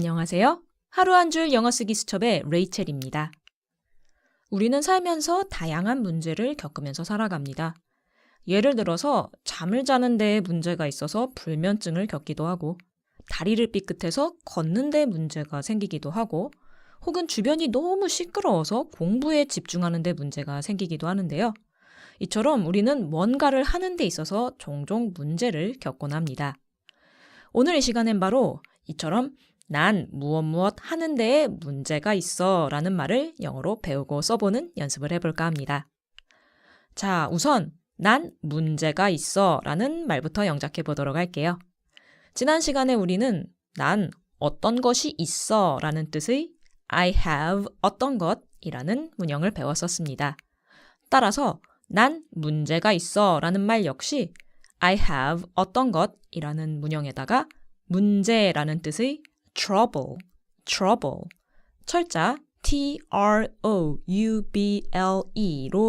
안녕하세요. 하루 한 줄 영어 쓰기 수첩의 레이첼입니다. 우리는 살면서 다양한 문제를 겪으면서 살아갑니다. 예를 들어서 잠을 자는 데에 문제가 있어서 불면증을 겪기도 하고, 다리를 삐끗해서 걷는 데 문제가 생기기도 하고, 혹은 주변이 너무 시끄러워서 공부에 집중하는 데 문제가 생기기도 하는데요. 이처럼 우리는 뭔가를 하는 데 있어서 종종 문제를 겪곤 합니다. 오늘 이 시간엔 바로 이처럼 난 무엇 하는 데에 문제가 있어 라는 말을 영어로 배우고 써보는 연습을 해볼까 합니다. 자, 우선 난 문제가 있어 라는 말부터 영작해 보도록 할게요. 지난 시간에 우리는 난 어떤 것이 있어 라는 뜻의 I have 어떤 것이라는 문형을 배웠었습니다. 따라서 난 문제가 있어 라는 말 역시 I have 어떤 것이라는 문형에다가 문제라는 뜻의 trouble, 철자 T-R-O-U-B-L-E로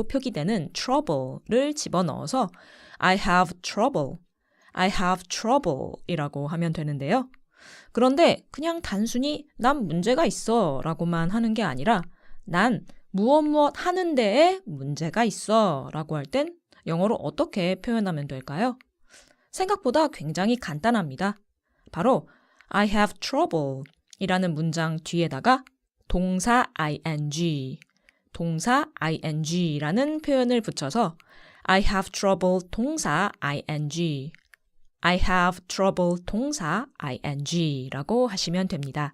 표기되는 trouble를 집어넣어서 I have trouble 이라고 하면 되는데요. 그런데 그냥 단순히 난 문제가 있어 라고만 하는 게 아니라 난 무엇 하는 데에 문제가 있어 라고 할 땐 영어로 어떻게 표현하면 될까요? 생각보다 굉장히 간단합니다. 바로 I have trouble 이라는 문장 뒤에다가 동사 ing라는 표현을 붙여서 I have trouble 동사 ing, I have trouble 동사 ing라고 하시면 됩니다.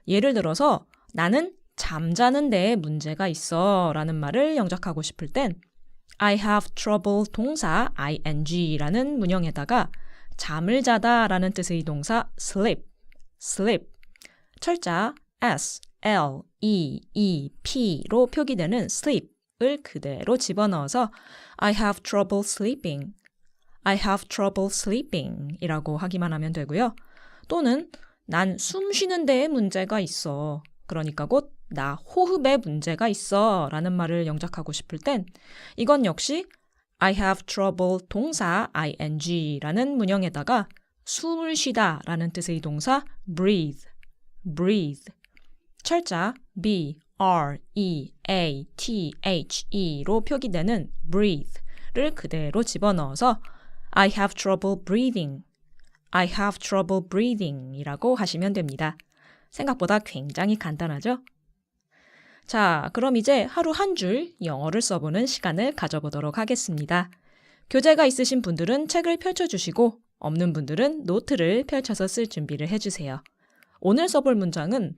예를 들어서 나는 잠자는 데에 문제가 있어 라는 말을 영작하고 싶을 땐 I have trouble 동사 ing라는 문형에다가 잠을 자다 라는 뜻의 동사 sleep, 철자 S-L-E-E-P로 표기되는 sleep을 그대로 집어넣어서 I have trouble sleeping 이라고 하기만 하면 되고요. 또는 난 숨 쉬는 데에 문제가 있어. 그러니까 곧 나 호흡에 문제가 있어 라는 말을 영작하고 싶을 땐 이건 역시 I have trouble 동사 ing라는 문형에다가 숨을 쉬다 라는 뜻의 동사 breathe, 철자 B-R-E-A-T-H-E로 표기되는 breathe를 그대로 집어넣어서 I have trouble breathing 이라고 하시면 됩니다. 생각보다 굉장히 간단하죠? 자, 그럼 이제 하루 한 줄 영어를 써보는 시간을 가져보도록 하겠습니다. 교재가 있으신 분들은 책을 펼쳐주시고 없는 분들은 노트를 펼쳐서 쓸 준비를 해주세요. 오늘 써볼 문장은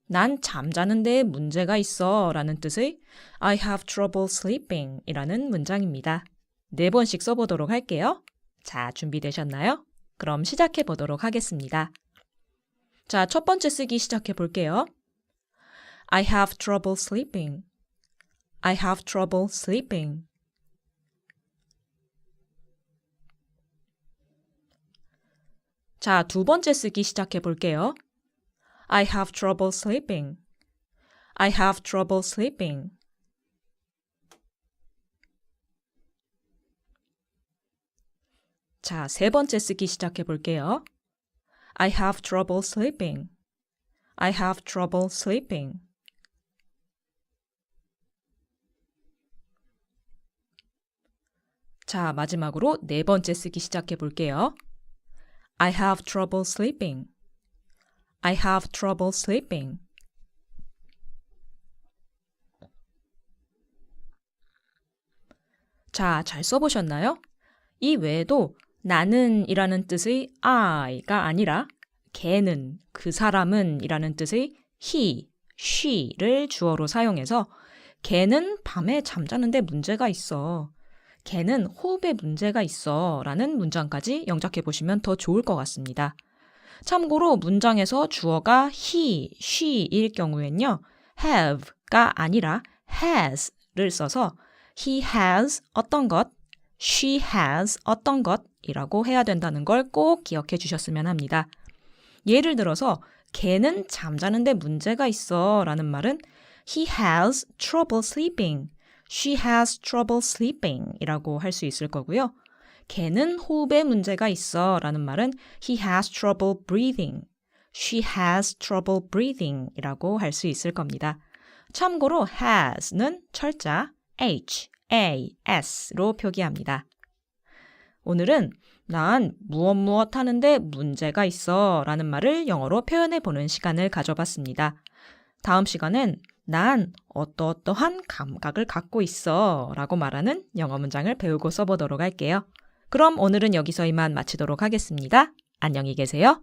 난 잠자는 데에 문제가 있어 라는 뜻의 I have trouble sleeping 이라는 문장입니다. 4번씩 써보도록 할게요. 자, 준비되셨나요? 그럼 시작해 보도록 하겠습니다. 자, 첫 번째 쓰기 시작해 볼게요. I have trouble sleeping. 자, 두 번째 쓰기 시작해 볼게요. I have trouble sleeping. 자, 세 번째 쓰기 시작해 볼게요. I have trouble sleeping. 자, 마지막으로 네 번째 쓰기 시작해 볼게요. I have trouble sleeping. 자, 잘 써보셨나요? 이 외에도 나는 이라는 뜻의 I가 아니라 걔는, 그 사람은 이라는 뜻의 he, she를 주어로 사용해서 걔는 밤에 잠자는데 문제가 있어. 걔는 호흡에 문제가 있어 라는 문장까지 영작해 보시면 더 좋을 것 같습니다. 참고로 문장에서 주어가 he, she일 경우엔요. have가 아니라 has를 써서 he has 어떤 것, she has 어떤 것이라고 해야 된다는 걸 꼭 기억해 주셨으면 합니다. 예를 들어서 걔는 잠자는데 문제가 있어 라는 말은 he has trouble sleeping, she has trouble sleeping 이라고 할 수 있을 거고요. 걔는 호흡에 문제가 있어 라는 말은 he has trouble breathing, She has trouble breathing 이라고 할 수 있을 겁니다. 참고로 has는 철자 H-A-S로 표기합니다. 오늘은 난 무엇 하는데 문제가 있어 라는 말을 영어로 표현해 보는 시간을 가져봤습니다. 다음 시간엔 난 어떠한 감각을 갖고 있어 라고 말하는 영어 문장을 배우고 써보도록 할게요. 그럼 오늘은 여기서 이만 마치도록 하겠습니다. 안녕히 계세요.